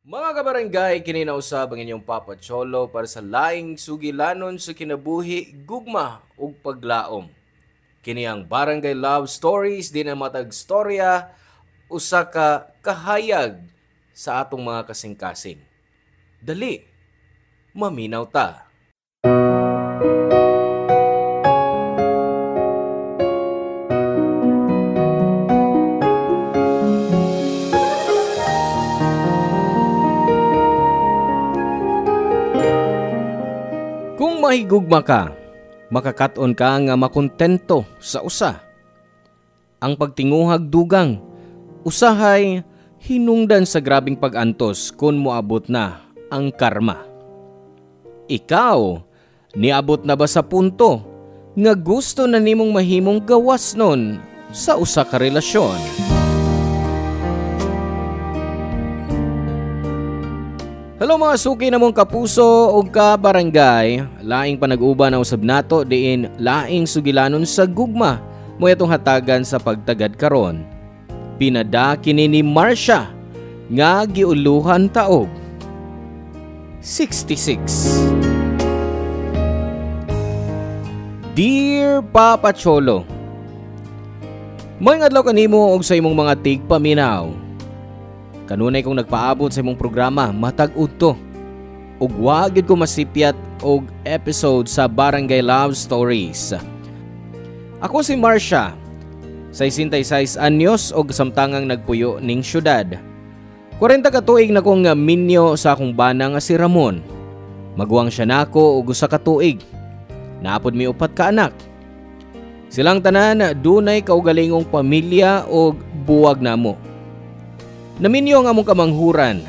Mga kabarangay, kininausab ang inyong Papa Cholo para sa laing sugilanon sa kinabuhi, gugma ug paglaom. Kini ang Barangay Love Stories, di na matag storya, usa ka kahayag sa atong mga kasing-kasing. Dali, maminaw ta. Kung mahigugma ka, makakaton ka nga makontento sa usa. Ang pagtinguhag dugang, usahay hinungdan sa grabing pag-antos kung moabot na ang karma. Ikaw, niabot na ba sa punto nga gusto na nimong mahimong gawas nun sa usa ka relasyon? Hello mga suki na mong kapuso o kabarangay, laing panag-uban na usab nato diin laing sugilanon sa gugma mo itong hatagan sa pagtagad karon. Pinada kini ni Marcia nga giuluhan taog 66. Dear Papa Cholo, mo'y adlaw kanimo og sa imong mga tigpaminaw. Kanunay kong nagpaabot sa imong programa, matag udto. Ug wa gyud ko masipyat og episode sa Barangay Love Stories. Ako si Marcia, 66 anyos og samtangang nagpuyo ning syudad. 40 ka tuig na kong minyo sa akong bana nga si Ramon. Maguwang siya nako og usa ka tuig. Naapod mi upat ka anak. Silang tanan dunay kaugalingong pamilya og buwag namo. Naminyo ang among kamanghuran,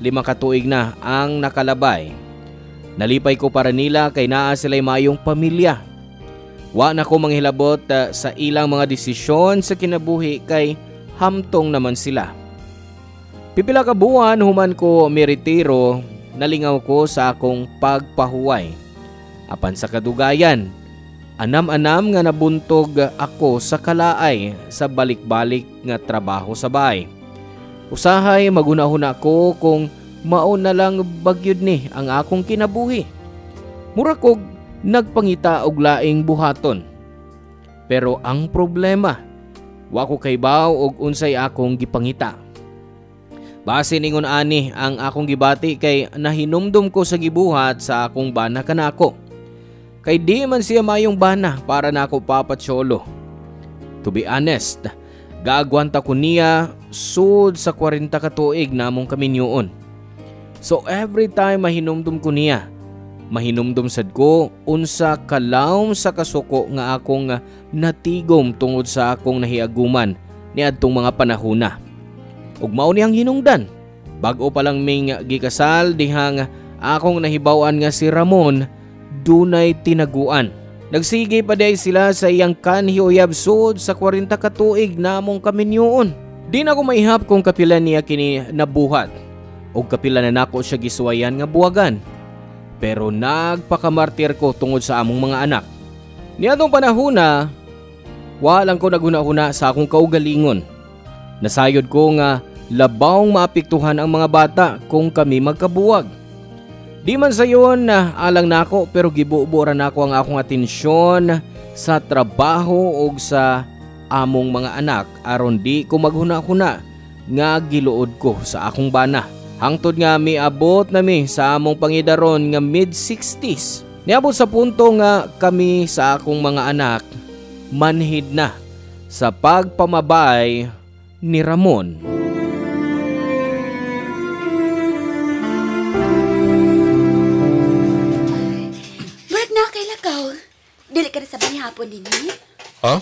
5 ka tuig na ang nakalabay. Nalipay ko para nila kay naa sila'y mayong pamilya. Wa na ko manghilabot sa ilang mga desisyon sa kinabuhi kay hamtong naman sila. Pipila ka buwan human ko miretiro, nalingaw ko sa akong pagpahuway. Apan sa kadugayan, anam-anam nga nabuntog ako sa kalaay sa balik-balik nga trabaho sa bahay. Usahay magunahon ako kung mao na lang bagyod ni ang akong kinabuhi. Mura kog nagpangita og laing buhaton. Pero ang problema, wa ko kaybaw og unsay akong gipangita. Base ningon ani ang akong gibati kay nahinumdum ko sa gibuhat sa akong bana kanako. Kay di man siya mayong bana para nako Papa Cholo. To be honest, gaagwanta ko niya sud sa 40 ka tuig namong kaminyoon. So every time mahinumdum ko niya, mahinumdum sad ko unsa kalawom sa kasuko nga akong natigom tungod sa akong nahiaguman niadtong mga panahona. Ug mao ni ang hinungdan. Bag-o pa lang ming gikasal dihang akong nahibaw-an nga si Ramon dunay tinaguan. Nagsige pa day sila sa iyang kanhiuyab sud sa 40 ka tuig namong kaminyoon. Di na ko maihap kung kapila niya kini nabuhat o kapila na nako siya giswayan nga buwagan. Pero nagpakamartir ko tungod sa among mga anak. Niadtong panahona, walang ko naghuna-huna sa akong kaugalingon. Nasayod ko nga labawng maapektuhan ang mga bata kung kami magkabuwag. Di man sayon na alang nako pero gibuburan nako ang akong atensyon sa trabaho o sa among mga anak aron di ko maghuna-huna nga giluod ko sa akong bana. Hangtod nga miabot nami sa among pangidaron nga mid-60s. Niabot sa punto nga kami sa akong mga anak manhid na sa pagpamabay ni Ramon. Dili ka na sa hapon din eh? Ha?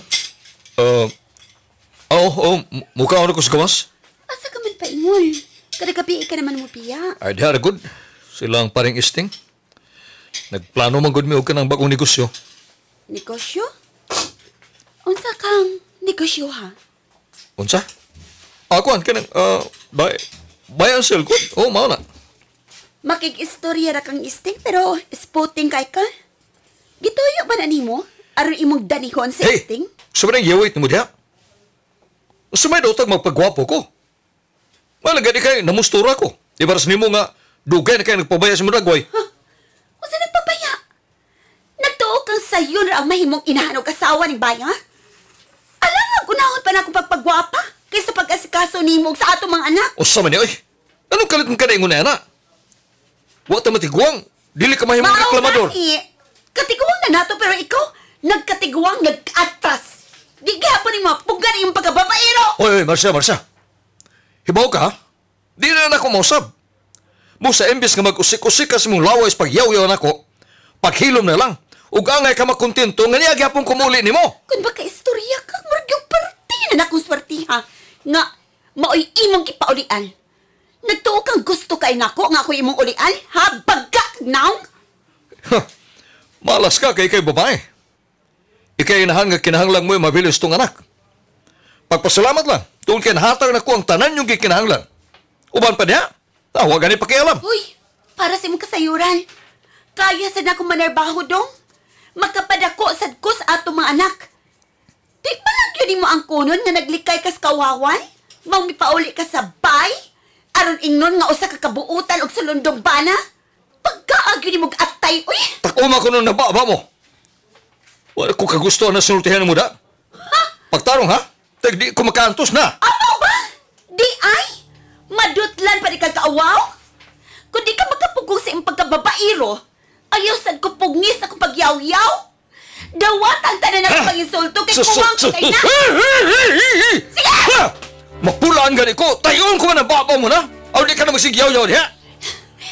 Mukha ako ko sa gawas? Asa ka man pa ingon? Kada kapi ka naman mo piya. Ay, di good. Silang paring isting. Nagplano man good mi og kanang bagong negosyo. Negosyo? Unsa kang negosyo ha? Unsa? Ako an kanang buy and sell good. Oh, mao na. Makig-istorya ra kang isting pero spotting kay ka? Gituyo ba na nimo? Aron imong danihon sa isting? Sobrang yawit mo diha. Sumay daw tag magpagwapo ko. Malaga di kay namustura ko. Ibaras nimo nga, dugay na kayo nagpabaya sa muragway. O sa nagpapaya? Nagtuo kang sayo na ang mahimong inahanog asawa ng baya? Alam nga, gunahon pa na akong pagpagwapa kaysa pag-asikaso nimo sa atong mga anak. O sama niya, oy. Anong kalit mong kanaingon na yana? Wa ta matiguang. Dili ka mahimong reklamador. Katiguang na nato pero ikaw, nagkatiguang nag-atras. Di gihapon yung mga pugan yung pagkababaero. Oy, Marcia. Hibaw ka, ha? Di na ako mausab. Mo sa embis nga mag-usik-usik ka sa mong laway sa pagyaw-yaw na ko, paghilom na lang. Ug angay ka makontento nga niya gihapon kumuli nimo. Kung baka istorya ka, murag yung parti na akong swartiha. Nga, maoy imong kipaulian. Nagtuo kang gusto kay nako nga ako imong ulian? Ha? Bagak now? Malas ka kay babae. Ikay inahan nga kinahanglang mo yung mabilis tong anak. Pagpasalamat lang, tungkol kinahatag na ko ang tanan yung gikinahanglan. Uban pa niya, huwag ganit pakialam. Uy, para sa imong kasayuran. Kaya sa na akong manarbaho dong. Makapadako sad ko sa ato mga anak. Di ba lang yun mo ang kunon nga naglikay ka sa kawawan? Mau mipauli ka sa bay? Aron ingnon nga usa ka kabuutan og sulundong bana? Pagkaagyo ni mong atay, uy! Takuma ko nung nababa mo. Wala ko kagusto na sinultihan mo da. Ha? Pagtarong ha? Di ko makaantos na. Ano ba? Di ay? Madutlan pa di ka kaawaw? Kung di ka magkapugong sa iyong pagkababairo, ayaw sad ko pugngis akong pagyaw-yaw. Dawatan tanan na akong panginsulto kay kumang ko kay na. Sige! Mapulaan gani ko, tayon ko man ang baba mo na. Aw di ka na magsigyaw-yaw niya.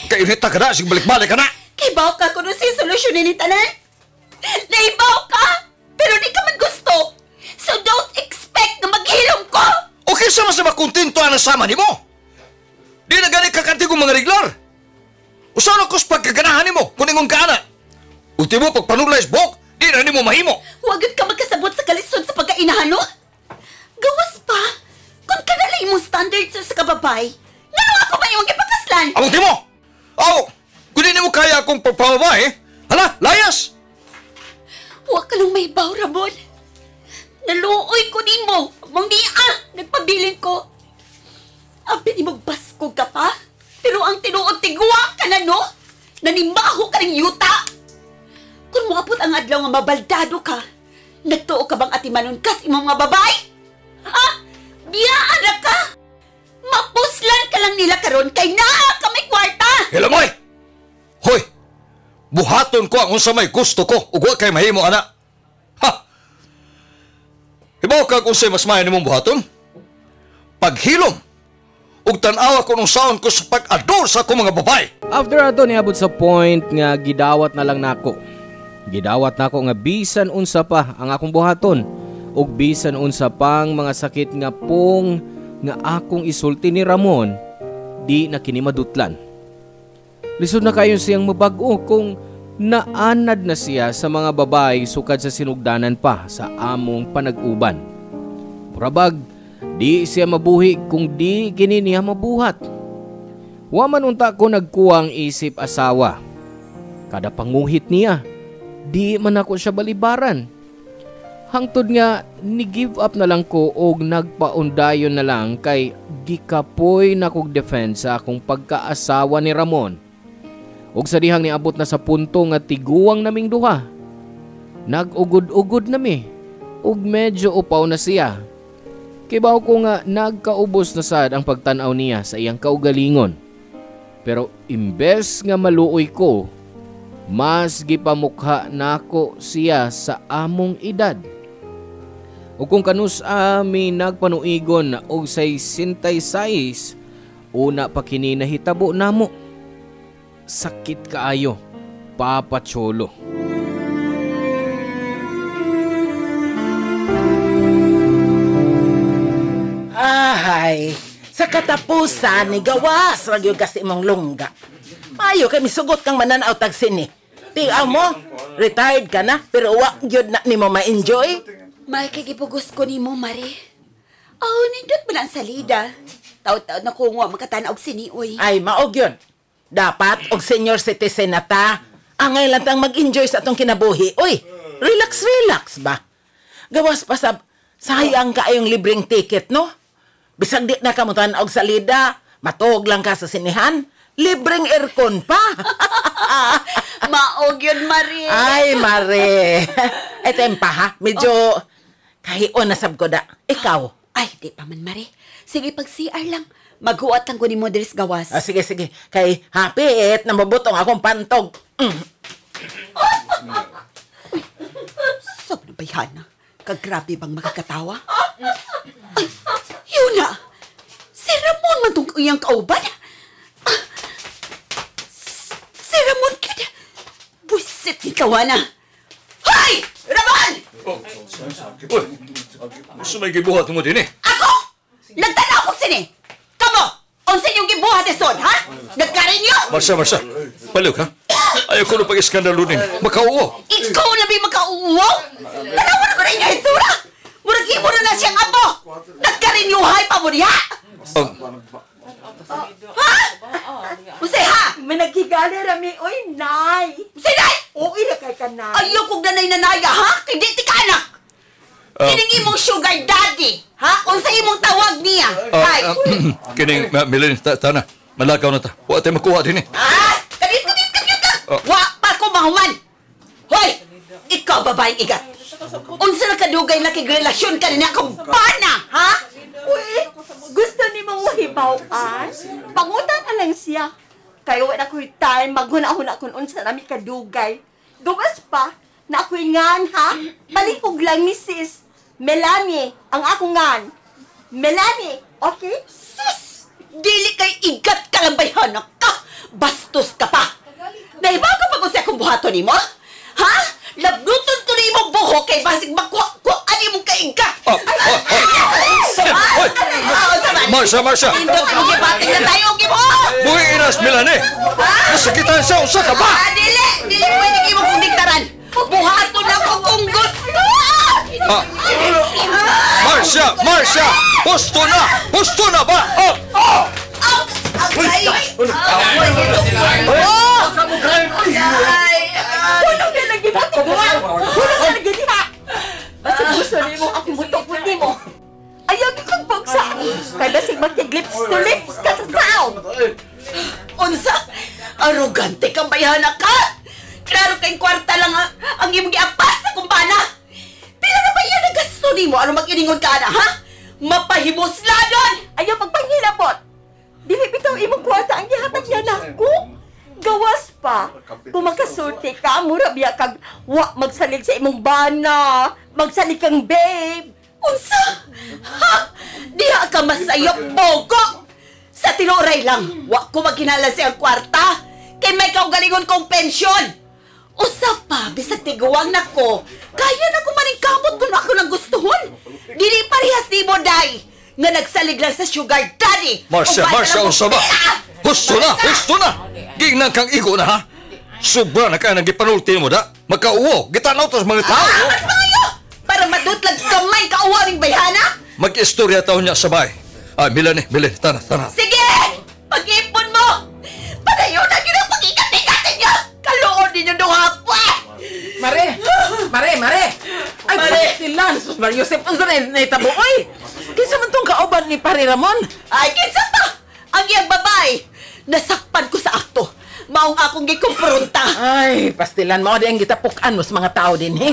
Kainita ka na, sige balik-balik ka na. Kibaw ka kung si solusyonin ni tanan. Naibaw ka, pero di ka man gusto. So don't expect na maghilom ko. Okay sama sa makontento ang nasama ni mo. Di na gani kakanti kong mga reglar. Usahan ako sa pagkaganahan ni mo, kuningon ka na. Ultimo, pagpanulay bok, di na ni mo mahimo. Huwag ka magkasabot sa kalisod sa pagkainahano. Gawas pa, kung kanala imong standard sa kababay, nga ako ba yung ipakaslan? Ang ultimo! Aw, kung di mo kaya akong pagpamabay, hala, layas! Huwag ka lang may baw, Ramon. Naluoy ko din mo. Nagpabilin ko. Abi ni magbasko ka pa. Pero ang tinuod tiguang ka na, no? Nanimaho ka ng yuta. Kung moabot ang adlaw nga mabaldado ka, nagtuo ka bang atimanon kas imong mga babay? Ha? Biyaan na ka? Mapuslan ka lang nila karon kay naa ka may kwarta. Hilamoy! Hoy! Buhaton ko ang unsa may gusto ko ug wa kay mahimo ana. Ha! Hibaw ka kung sa'y mas mayan nimong buhaton? Paghilom! Ug tan-awa ko nung saon ko sa pag-ador sa akong mga babay. After ato niabot sa point nga gidawat na lang nako. Gidawat nako nga bisan unsa pa ang akong buhaton ug bisan unsa pang mga sakit nga pong nga akong isulti ni Ramon, di na kini madutlan. Lisod na kayo siyang mabag-o kung naanad na siya sa mga babay sukad sa sinugdanan pa sa among panag-uban. Murabag, di siya mabuhi kung di kini niya mabuhat. Wa man unta ko nagkuwang isip asawa. Kada panguhit niya, di man ako siya balibaran. Hangtod nga ni-give up na lang ko og nagpaundayon na lang kay gikapoy na kog defense sa akong pagkaasawa ni Ramon. Og sa dihang niabot na sa punto nga tiguang naming duha. Nag-ugod-ugod nami og medyo upaw na siya. Kibaw ko nga nagkaubos na sad ang pagtan-aw niya sa iyang kaugalingon. Pero imbes nga maluoy ko, mas gipamukha nako siya sa among edad. O kung kanus ami nagpanuigon na og say 66, una pa kini nahitabo namo. Sakit kaayo, Papa Cholo. Ahay, sa katapusan ni gawas ragyo kasi imong lungga. Mayo kay misugot kang mananaw tag sini. Tiaw mo, retired ka na pero wa gyud na nimo ma-enjoy. May kagipugos ko ni mo, Mari. Oh, nindot mo lang salida. Taod-taod na kung wa makatanaw og sinioy. Ay, maog yun. Dapat, og senior citizen na ta, angay lang tang mag-enjoy sa atong kinabuhi. Uy, relax ba? Gawas pa sayang ka yung libreng ticket, no? Bisag di na ka mo tanaw og salida, Matog lang ka sa sinihan. Libreng aircon pa. Maog yun, Marie. Ay, Mare. Ito yung pa, ha? Medyo kahion na sab ko da. Ikaw? Ay, di pa man, Marie. Sige, pag CR lang. Maghuat lang ko ni Modris gawas. Sige, sige. Kay hapit na mabutong akong pantog. Sab na bayhana. Kagrabe bang makakatawa? Ay, yun na. Si Ramon man itong iyang kauban. Si Ramon ka na. Buisit ni kawana. Hoy! Ramon! Uy, gusto may gibuhat mo din eh. Ako! Nagtanaw ko sini! Kamo! Unsa yung gibuhat son, ha? Nagkarinyo! Marsha, palug ha? Ayaw ko na pag-iskandalo din. Makauo. Ikaw na ba makauwo? Tanawa na ko rin yung itsura! Muragi mo na siyang apo! Nagkarinyuhay pa mo niya! Ha? Usay ha? May nagkigali rami, oy, nay. Usay nay! Oo, na kay ka, nay. Ayaw kong nanay-nanaya, ha? Kay di ti ka anak! Kining imong sugar daddy, ha? Unsa imong tawag niya? Hay! Kining, Milene, tana. Malagaw na ta. Huwag tayo makuha din eh. Ah! Kadit lang! Wa pa ko mahuman! Hoy! Ikaw babaeng igat! Unsa na kadugay na kigrelasyon ka niya akong bana, ha? Uy, gusto ni mong mahibawaan? Pangutan alang siya. Kayo na ko'y time, maghuna-huna kung unsa nami kadugay. Gawas pa, na ako'y ngan, ha? Palihog lang ni sis. Melanie, ang akong ngan. Melanie, okay? Sus! Dili kay igat ka lang bayhanak ka! Bastos ka pa! Nahibaw ka pa kung siya kung buhato ni mo? Ha? Labnuton ko ni imong buhok kay basig makuha-kuhaan imong kaigat! Marsha! Indot mo gibati na tayo, gibuhok! Buhay inas, Milene! Nasakitan siya, usa ka ba? Dili pwede imong kong diktaran! Buhato na ko kung gusto! Marsha! Husto na ba? Hulog na lagi ba? Hulog na lagi di ba? Basta gusto ni mo, akong butok mo ni mo. Ayaw di kong buksa. Kaya basig mag-lips to lips ka sa tao. Unsa? Arugante kang bayhana ka! Klaro kayong kwarta lang ang imong giapas sa kumpana! Pila na ba yan ang gasto ni mo? Ano mag-iningon ka na, ha? Mapahimos na doon! Ayaw pagpangilabot. Dili bitaw imong kwarta ang gihatag niya nako. Gawas pa. Kung magkasulti ka, mura biya kag wa magsalig sa imong bana. Magsalig kang babe. Unsa? Ha? Diha ka masayop, bogo! Sa tinuray lang, wa ko magkinala siyang kwarta. Kay may kaugalingon kong pensyon. Usa pa, bisag tiguang na ko. Kaya na ko maning kamot kung ako lang gustuhon. Dili parehas ni mo, day. Nga nagsalig lang sa sugar daddy. Marsha, unsa ba? Husto na! Gingnan kang igo na ha? Sobra na kaya nagipanulti mo da? Magkauwo, gitanaw to sa mga tao. Mas mayo! Para madutlag kamay kauwaring bayhana? Mag-istorya taon niya sa bahay. Milene, tana. Sige! Pag-ipon mo! Padayon na yun ang pag-ikat-ikatin niyo! Kaluon din yung duha ko eh! Mare! Ay, pastilan! Sus Mariusep, unsa na naitabo? Oy! Kinsa man tong kauban ni Pare Ramon? Ay, kinsa pa! Ang iyang babae! Nasakpan ko sa akto! Maong akong gikumpronta! Ay, pastilan mo di ang gitapukan mo sa mga tao din, he?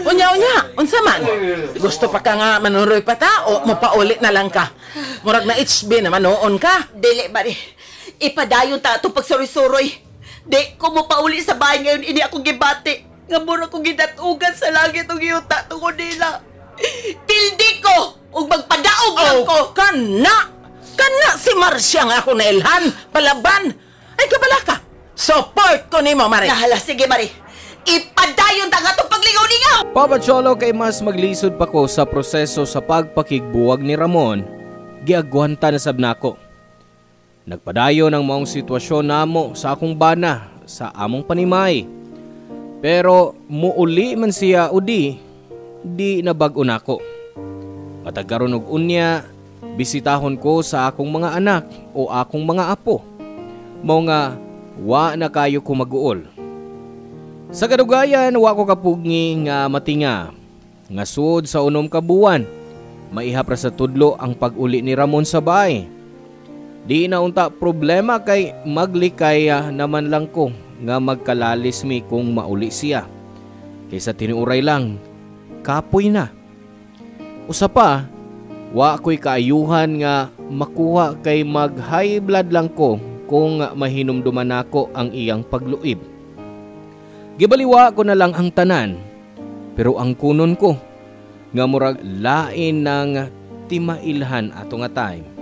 Unya, unsa man? Gusto pa ka nga manuroy pa ta o mapaulit na lang ka? Murag na HB naman noon ka. Dili, Mari. Ipadayon ta itong pagsuri-suroy. Di ko mo pauli sa bahay ngayon ini akong gibati. Nga mura kong gidatugan sa langit ang iyuta tungod nila. Pildi ko! Ug magpadaog lang ko! Kana si Marcia nga ako nailhan, palaban. Ay, kabala ka. Support ko nimo, Mare. Nahala, sige, Mari. Ipadayon ta nga itong paglingaw-lingaw! Papa Cholo, kay mas maglisod pa ko sa proseso sa pagpakigbuwag ni Ramon, giagwanta na sab nako. Nagpadayon ang maong sitwasyon namo sa akong bana sa among panimay. Pero muuli man siya o di nabag-o nako. Matag karon og unya, bisitahon ko sa akong mga anak o akong mga apo. Mao nga wa na kayo ko mag-uol. Sa kadugayan, wa ko kapugni nga matinga. Nga sud sa unom ka buwan, maihap ra sa tudlo ang pag-uli ni Ramon sa bahay. Di na unta problema kay maglikay naman lang ko nga magkalalis mi kung mauli siya. Kaysa tinuray lang, kapoy na. Usa pa, wa ko'y kaayuhan nga makuha kay mag high blood lang ko kung mahinumduman ako ang iyang pagluib. Gibaliwa ko na lang ang tanan, pero ang kunon ko nga murag lain ng timailhan ato nga time.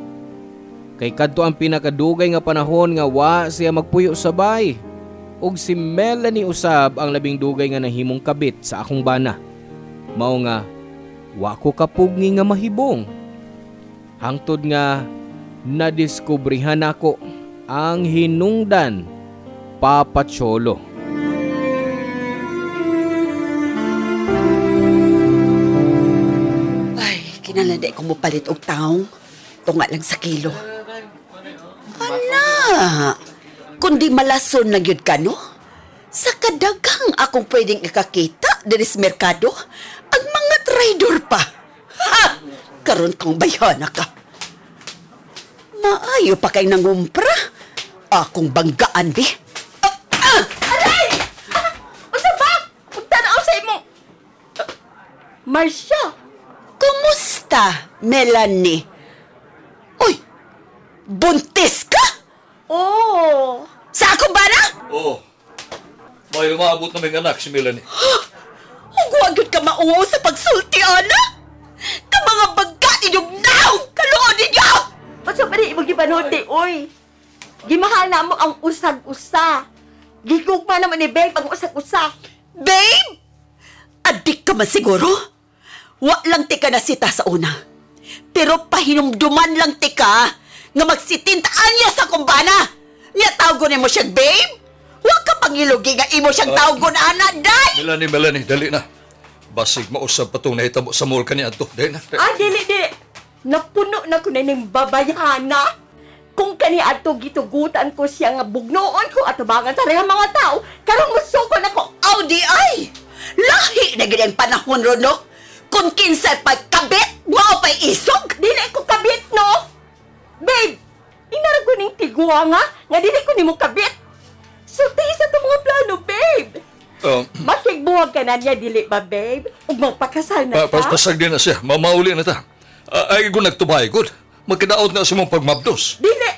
Kay kadto ang pinakadugay nga panahon nga wa siya magpuyo sa bay. Ug si Melanie usab ang labing dugay nga nahimong kabit sa akong bana. Mao nga wa ko kapugni nga mahibong. Hangtod nga nadiskubrihan ako ang hinungdan Papa Cholo. Ay, kinalandi ko mo palit og taong. Tunga lang sa kilo. Ana, kundi malason na gyud ka, no? Sa kadagang akong pwedeng ikakita diri sa merkado, ang mga trader pa. Ha! Karon kang bayana ka. Maayo pa kay nangumpra. Akong banggaan, di. Aray! Unsa ba? Tanaw sa imong... Marcia! Kumusta, Melanie? Uy! Buntis ka? Oh! Sa akong bana? Oo. May umaabot na may anak si Melanie. Huwag ka mauwaw sa pagsulti, ana! Ka mga baga inyong naw! Kaluon ninyo! Unsa ba rin imong gibanuti, oy? Gimahal na mo ang usag-usa. Gigugma naman ni Beng pag usag-usa. Babe! Adik ka man siguro? Wa lang tika na sita sa una. Pero pahinumduman lang tika nga magsitintaan niya sa kumbana. Niya tawgon mo siya, babe? Huwag ka pangilugi nga imo siyang tawgon, ana, day! Melanie, dali na. Basig mausap pa itong nahitabo sa mall kaniya to. Dali na. Dili. Napuno na ko na ng babayana. Kung kani ato gitugutan ko siya nga bugnoon ko at abangan sa rin mga tao, karong musukon ako. Di ay! Lahi na ganyan panahon ron, no? Kung kinsa pagkabit, mo pa'y isog! Dili ko kabit, no? Babe, inarag ko ning tigwa nga dili ko ni mo kabit. Sulti sa itong mga plano, babe. Makigbuwag ka na niya, dili ba, babe? Ug magpakasal na ka? Pasag din na siya. Mamauli na ta. Ay ko nagtubay, good. Magkadaot na si mong pagmabdos. Dili!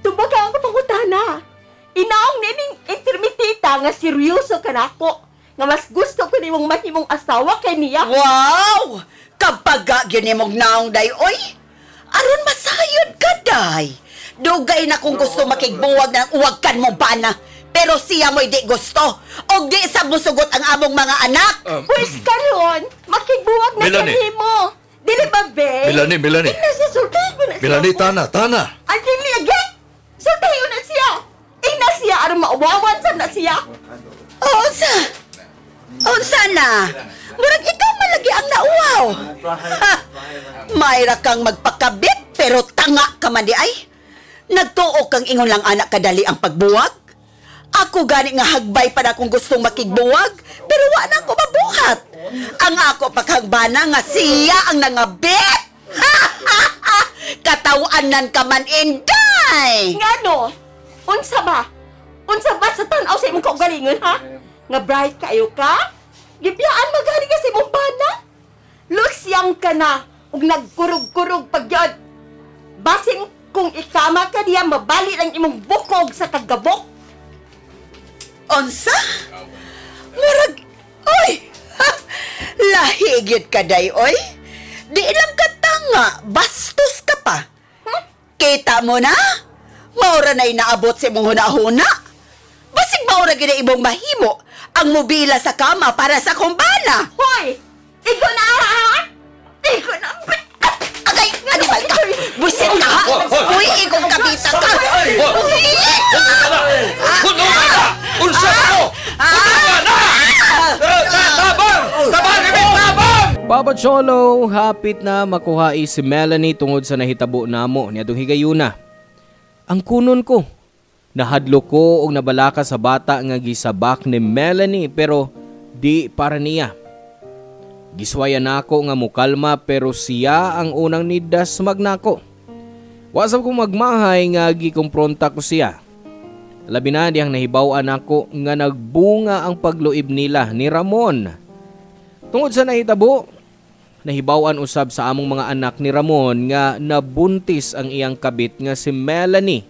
Tubaga ako pangutana. Inaong nining intermitita nga seryoso ka na ako. Nga mas gusto ko ni mong mahimong asawa kay niya. Wow! Kapag yun mong naong, day, oy! Aron masayod ka, day! Dugay na kung gusto makigbuwag ng uwagkan mo bana. Pero siya mo'y di gusto. O di sa musugot ang among mga anak. Pwes karon, makigbuwag na Melanie. kani mo. Dili ba, babe? Melanie. Ina siya, sultahin mo na siya. Melanie, tana. Ang dili agad. Sultahin mo na siya. Ina siya, aron mauwawan sa na siya. Unsa na? Murag ikaw malagi ang nauwaw. Ha! Mayra kang magpakabit, pero tanga ka man di ay. Nagtuo kang ingon lang anak kadali ang pagbuwag. Ako gani nga hagbay pa na kung gustong makigbuwag, pero wa na ako mabuhat. Ang ako paghagbana nga siya ang nangabit. Katawanan ka man, Inday! Ngano? Unsa ba? Unsa ba sa tanaw sa imong kaugalingon, ha? Nga bright kayo ka? Gibiyaan magani ka sa imong bana? Lusyang ka na ug nagkurog-kurog pagyod. Basing kung ikama ka diya, mabali lang imong bukog sa kagabok. Unsa? Murag, oy! Lahigit ka, day, oy! Di lang ka tanga, bastos ka pa. Kita mo na? Maura na'y naabot sa imong huna-huna. Basig maura gina imong mahimo ang mobila sa kama para sa kumbana. Hoy! Ikaw na, ha? Ikaw na, Agay, animal ka! Buisit ka, ha? Uy, ikong kabita ka! Uy! Unsa mo? Tabang! Papa Cholo, hapit na makuhai si Melanie tungod sa nahitabo namo niadtong higayuna. Ang kunon ko, nahadlo ko og nabalaka sa bata nga gisabak ni Melanie pero di para niya. Giswayan nako nga mukalma pero siya ang unang nidas magnako. Wasap ko magmahay nga gikompronta ko siya. Labi na diyang nahibaw-an ako nga nagbunga ang pagluib nila ni Ramon. Tungod sa nahitabo, nahibaw-an usab sa among mga anak ni Ramon nga nabuntis ang iyang kabit nga si Melanie.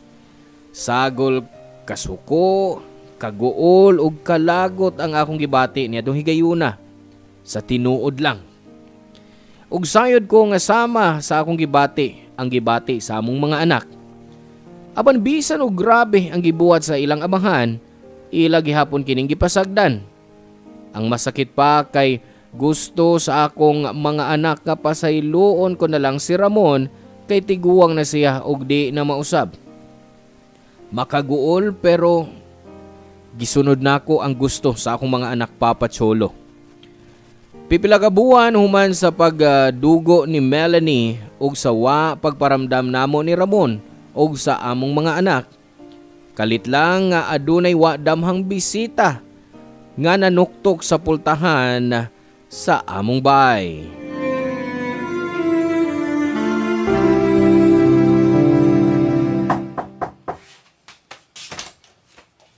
Sagol, kasuko, kaguol ug kalagot ang akong gibati niya dong higayuna sa tinuod lang. Ug sayod ko nga sama sa akong gibati ang gibati sa among mga anak. Apan bisan og grabe ang gibuhat sa ilang amahan, ila gihapon kining gipasagdan. Ang masakit pa kay gusto sa akong mga anak nga pasayloon ko na lang si Ramon kay tiguwang na siya og di na mausab. Makaguol pero gisunod nako ang gusto sa akong mga anak, Papa Cholo. Pipila ka buwan human sa pagdugo ni Melanie ug sa pagparamdam namo ni Ramon og sa among mga anak. Kalit lang nga adunay wa damhang bisita nga nanuktok sa pultahan sa among bay.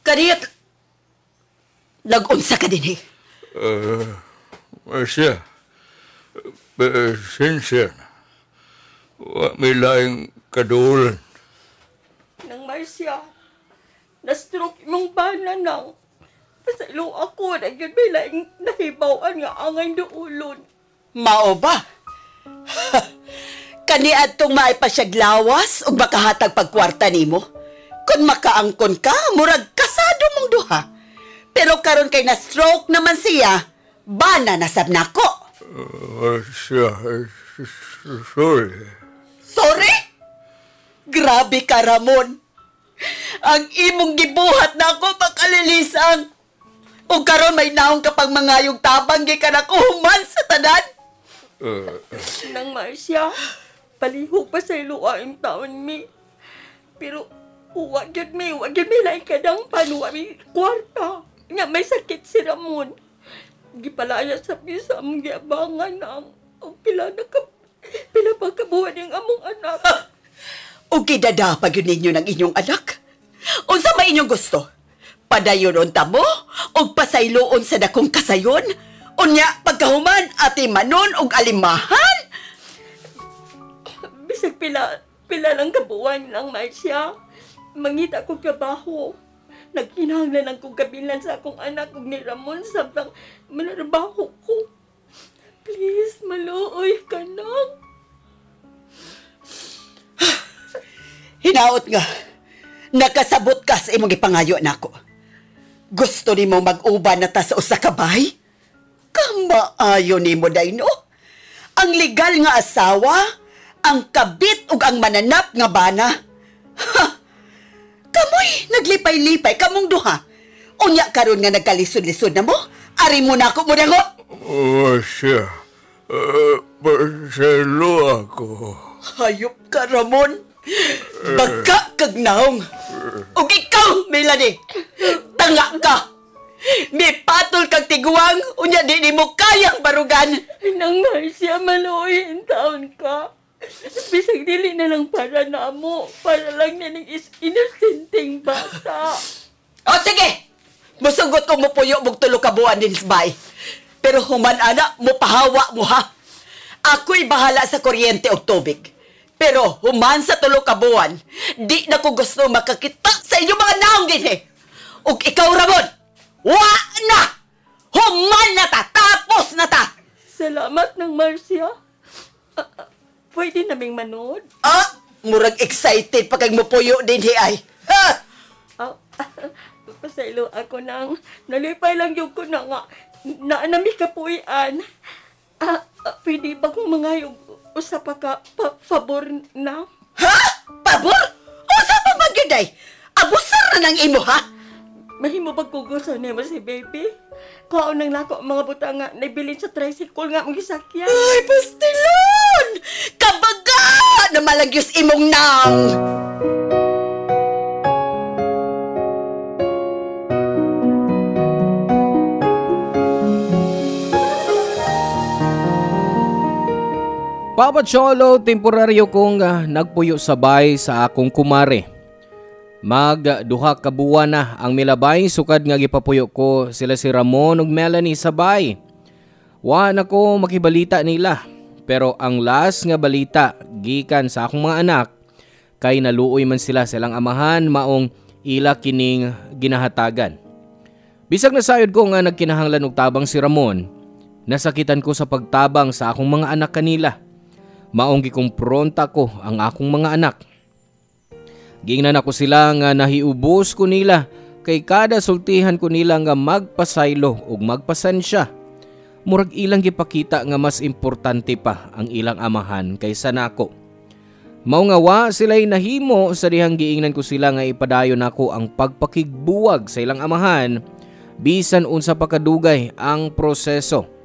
Kaniyat, nag-unsa ka din Marcia, sincere na. Wa may laing kadulan. Nang Marcia, na-stroke imong bana nang. Pasaylo ako na yun may laing nahibawan nga angay duulon. Mao ba? Kani adtong maipasyaglawas o makahatag pagkwarta nimo? Kung makaangkon ka, murag kasado mong duha. Pero karon kay na-stroke naman siya, bana nasab nako. Marcia, sorry. Sorry? Grabe ka, Ramon. Ang imong gibuhat na ako makalilisan. O karon may naong kapag mangayong tabang ka na kuhuman sa tanan. Nang Marcia, palihog pa sa iluaing taon mi. Pero wag yun may laing kadang panuwa mi kwarta. Nga may sakit si Ramon. Gipalaya sa pisa among giabangan ang pila pa kabuhan yung among anak. O gidadapag yun ninyo ng inyong anak. Unsa may inyong gusto? Padayon unta mo o pasayloon sa dakong kasayon? Unya pagkahuman ati manon og alimahan? Bisag pila lang kabuhan lang, Marcia. Mangita ko trabaho. Nagkinahanglan ang kong kabilan sa akong anak ug ni Ramon samtang manarabaho ko. Please, maluoy ka na. Hinaot nga. Nakasabot ka sa imong ipangayo nako. Gusto nimo mag-uban na ta sa usa ka bahay? Kamaayo nimo day no? Ang legal nga asawa, ang kabit ug ang mananap nga bana. Ha! Kamoy naglipay-lipay kamong duha. Unya karon nga nagkalisod-lisod na mo? Ari mo nako mo dango. Marcia, pasaylo ako. Hayop ka, Ramon. Bagka kag naong. Ug ikaw, Melanie, tanga ka. May patol kag tiguang, unya di mo kayang barugan. Nang Marcia, maluoy ang taon ka. Bisag dili na lang para na mo. Para lang na ng inosenteng bata. O sige! Musugot ko mo puyo mong tulo ka buwan din sa bay. Pero human ana, mupahawa mo ha. Ako'y bahala sa kuryente o tubig. Pero human sa tulo ka buwan, di na ko gusto makakita sa inyong mga naong din eh. Ug ikaw, Ramon, wa na! Human na ta! Tapos na ta! Salamat ng Marcia. Pwede naming manood? Murag excited pa kag mo puyo din ay. Ha! Pasaylo ako nang nalipay lang yung ko na nga nami kapuyan. Pwede ba kong mangayog usa pa ka favor na? Ha? Pabor? Usa pa magyuday? Abusar na ng imo ha? Mahimo ba kugusto nimo si baby? Kaon nang nako mga buta nga nabilin sa tricycle nga mong gisakyan. Ay, pastilon! Kabaga! Na malagyos imong nang! Papa Cholo, temporaryo kong nagpuyo sabay sa akong kumare. Magduha ka buwan na ang milabay sukad nga gipapuyo ko sila si Ramon ug Melanie sabay. Wa na ko makibalita nila, pero ang last nga balita gikan sa akong mga anak kay naluoy man sila silang amahan maong ila kining ginahatagan. Bisag na sayod ko nga nagkinahanglan og tabang si Ramon, nasakitan ko sa pagtabang sa akong mga anak kanila. Maong gikumpronta ko ang akong mga anak. Giingnan ako sila nga nahiubos ko nila kay kada sultihan ko nila nga magpasaylo ug magpasansya. Murag ilang gipakita nga mas importante pa ang ilang amahan kaysa nako. Mao nga wa sila'y nahimo sa dihang giingnan ko sila nga ipadayon nako ang pagpakigbuwag sa ilang amahan bisan unsa pa kadugay ang proseso.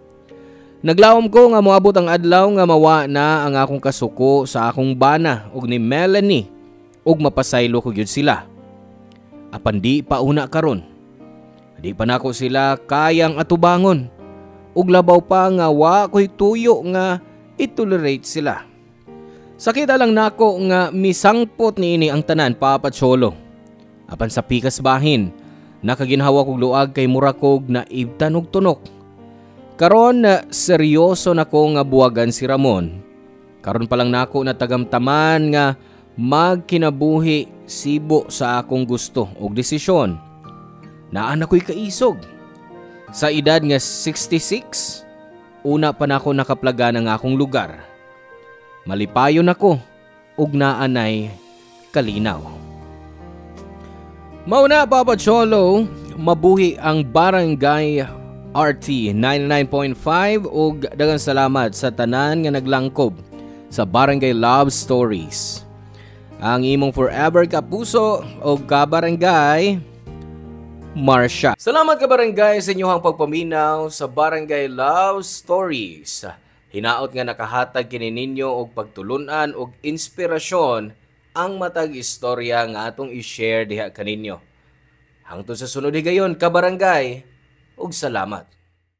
Naglawom ko nga moabot ang adlaw nga mawa na ang akong kasuko sa akong bana ug ni Melanie ug mapasaylo ko gyud sila. Apan di pa una karon. Di pa nako sila kayang atubangon ug labaw pa nga wa ko'y tuyo nga itolerate sila. Sakita lang nako nga misangpot niini ang tanan, Papa Cholo. Apan sa pikas bahin, nakaginhawa kog luag kay mura kog naibtan og tunok. Karon seryoso nako nga buwagan si Ramon. Karon pa lang nako natagamtaman nga magkinabuhi sibo sa akong gusto ug desisyon. Naa na ko'y kaisog. Sa edad nga 66, una pa nako nakaplaga ng akong lugar. Malipayon ako ug naanay kalinaw. Mauna, Papa Cholo, mabuhi ang Barangay RT 99.5 ug daghang salamat sa tanan nga naglangkob sa Barangay Love Stories. Ang imong forever kapuso o kabarangay, Marsha. Salamat kabarangay sa inyong pagpaminaw sa Barangay Love Stories. Hinaot nga nakahatag kini ninyo og pagtulunan og inspirasyon ang matag istorya nga atong i-share diha kaninyo. Hangtod sa sunod higayon kabarangay, ug salamat.